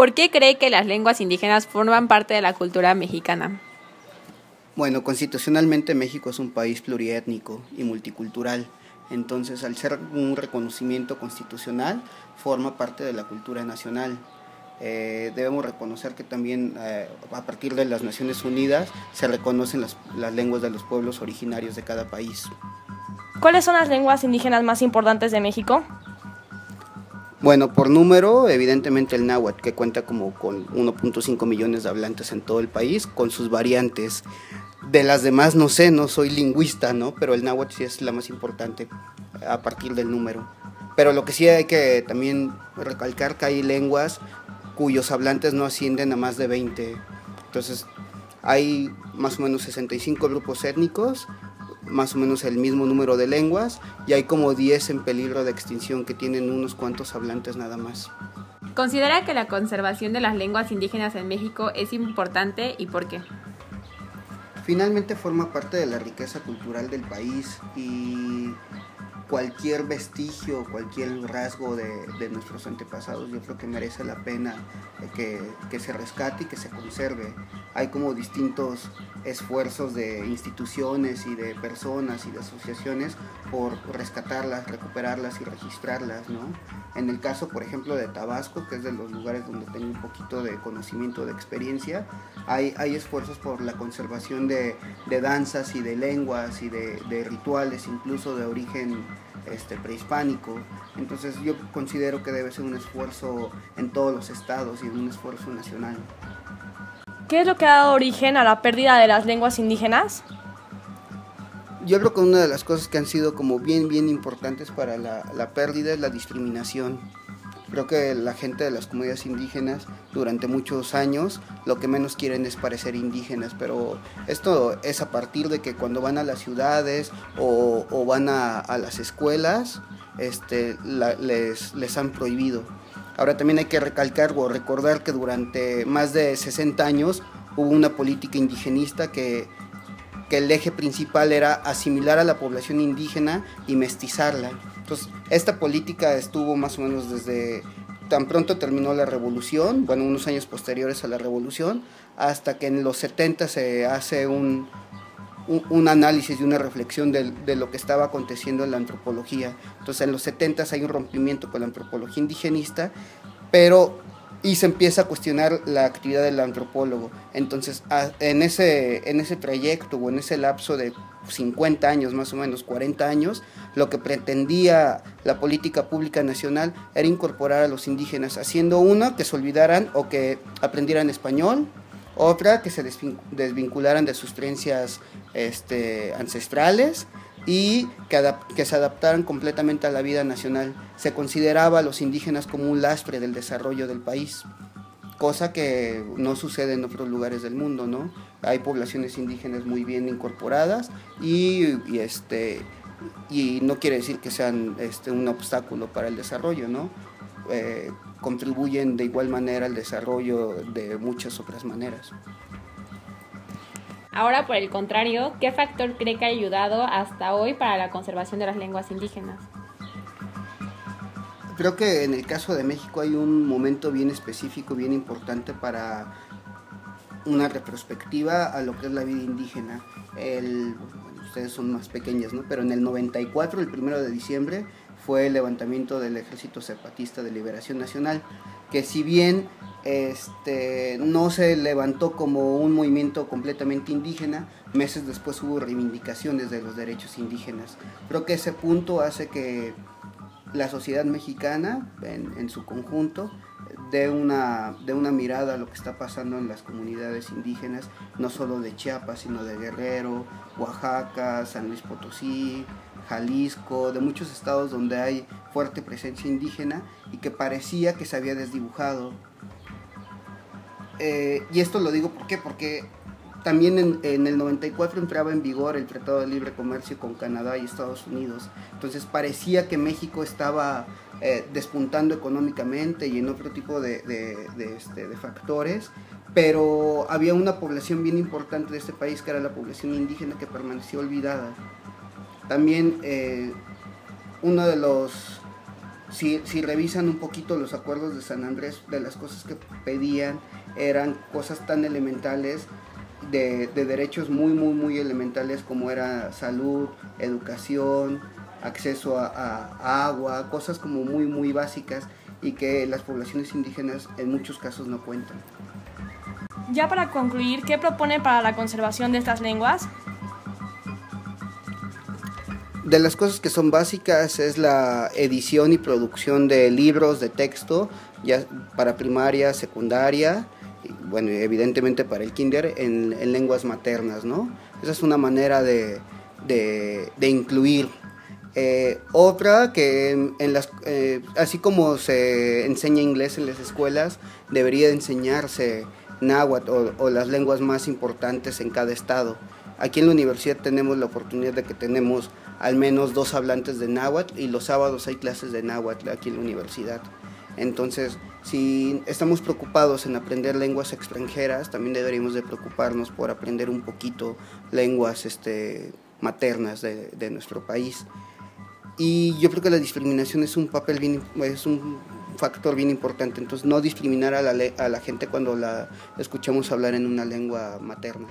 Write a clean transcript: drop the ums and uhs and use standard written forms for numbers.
¿Por qué cree que las lenguas indígenas forman parte de la cultura mexicana? Bueno, constitucionalmente México es un país pluriétnico y multicultural, entonces al ser un reconocimiento constitucional forma parte de la cultura nacional. Debemos reconocer que también a partir de las Naciones Unidas se reconocen las lenguas de los pueblos originarios de cada país. ¿Cuáles son las lenguas indígenas más importantes de México? Bueno, por número, evidentemente el náhuatl, que cuenta como con 1.5 millones de hablantes en todo el país, con sus variantes. De las demás no sé, no soy lingüista, ¿no? Pero el náhuatl sí es la más importante a partir del número. Pero lo que sí hay que también recalcar que hay lenguas cuyos hablantes no ascienden a más de 20. Entonces, hay más o menos 65 grupos étnicos, más o menos el mismo número de lenguas, y hay como 10 en peligro de extinción que tienen unos cuantos hablantes nada más. ¿Considera que la conservación de las lenguas indígenas en México es importante y por qué? Finalmente forma parte de la riqueza cultural del país y cualquier vestigio, cualquier rasgo de nuestros antepasados, yo creo que merece la pena que se rescate y que se conserve. Hay como distintos esfuerzos de instituciones y de personas y de asociaciones por rescatarlas, recuperarlas y registrarlas, ¿no? En el caso, por ejemplo, de Tabasco, que es de los lugares donde tengo un poquito de conocimiento, de experiencia, hay esfuerzos por la conservación de danzas y de lenguas y de rituales, incluso de origen prehispánico. Entonces yo considero que debe ser un esfuerzo en todos los estados y un esfuerzo nacional. ¿Qué es lo que ha dado origen a la pérdida de las lenguas indígenas? Yo creo que una de las cosas que han sido como bien importantes para la pérdida es la discriminación. Creo que la gente de las comunidades indígenas durante muchos años lo que menos quieren es parecer indígenas, pero esto es a partir de que cuando van a las ciudades o van a las escuelas les han prohibido. Ahora también hay que recalcar o recordar que durante más de 60 años hubo una política indigenista que el eje principal era asimilar a la población indígena y mestizarla. Entonces, esta política estuvo más o menos desde tan pronto terminó la revolución, bueno, unos años posteriores a la revolución, hasta que en los 70 se hace un análisis y una reflexión de lo que estaba aconteciendo en la antropología. Entonces, en los 70 hay un rompimiento con la antropología indigenista, y se empieza a cuestionar la actividad del antropólogo. Entonces, en ese trayecto o en ese lapso de 50 años, más o menos 40 años, lo que pretendía la política pública nacional era incorporar a los indígenas, haciendo una, que se olvidaran o que aprendieran español, otra, que se desvincularan de sus creencias ancestrales, y que se adaptaran completamente a la vida nacional. Se consideraba a los indígenas como un lastre del desarrollo del país, cosa que no sucede en otros lugares del mundo, ¿no? Hay poblaciones indígenas muy bien incorporadas y no quiere decir que sean un obstáculo para el desarrollo, ¿no? Contribuyen de igual manera al desarrollo de muchas otras maneras. Ahora, por el contrario, ¿qué factor cree que ha ayudado hasta hoy para la conservación de las lenguas indígenas? Creo que en el caso de México hay un momento bien específico, bien importante para una retrospectiva a lo que es la vida indígena. Ustedes son más pequeñas, ¿no? Pero en el 94, el 1 de diciembre, fue el levantamiento del Ejército Zapatista de Liberación Nacional, que si bien no se levantó como un movimiento completamente indígena, meses después hubo reivindicaciones de los derechos indígenas. Creo que ese punto hace que la sociedad mexicana en su conjunto dé una mirada a lo que está pasando en las comunidades indígenas, no solo de Chiapas, sino de Guerrero, Oaxaca, San Luis Potosí, Jalisco, de muchos estados donde hay fuerte presencia indígena y que parecía que se había desdibujado. Y esto lo digo porque también en el 94 entraba en vigor el Tratado de Libre Comercio con Canadá y Estados Unidos. Entonces parecía que México estaba despuntando económicamente y en otro tipo de factores, pero había una población bien importante de este país que era la población indígena, que permaneció olvidada. También uno de los Si revisan un poquito los acuerdos de San Andrés, de las cosas que pedían eran cosas tan elementales, de derechos muy elementales, como era salud, educación, acceso a agua, cosas como muy básicas, y que las poblaciones indígenas en muchos casos no cuentan. Ya para concluir, ¿qué propone para la conservación de estas lenguas? De las cosas que son básicas es la edición y producción de libros de texto, ya para primaria, secundaria, y bueno, evidentemente para el kinder, en lenguas maternas, ¿no? Esa es una manera de incluir. Otra que así como se enseña inglés en las escuelas, debería enseñarse náhuatl o las lenguas más importantes en cada estado. Aquí en la universidad tenemos la oportunidad de que tenemos al menos 2 hablantes de náhuatl, y los sábados hay clases de náhuatl aquí en la universidad. Entonces, si estamos preocupados en aprender lenguas extranjeras, también deberíamos de preocuparnos por aprender un poquito lenguas maternas de nuestro país. Y yo creo que la discriminación es un factor bien importante. Entonces, no discriminar a la gente cuando la escuchamos hablar en una lengua materna.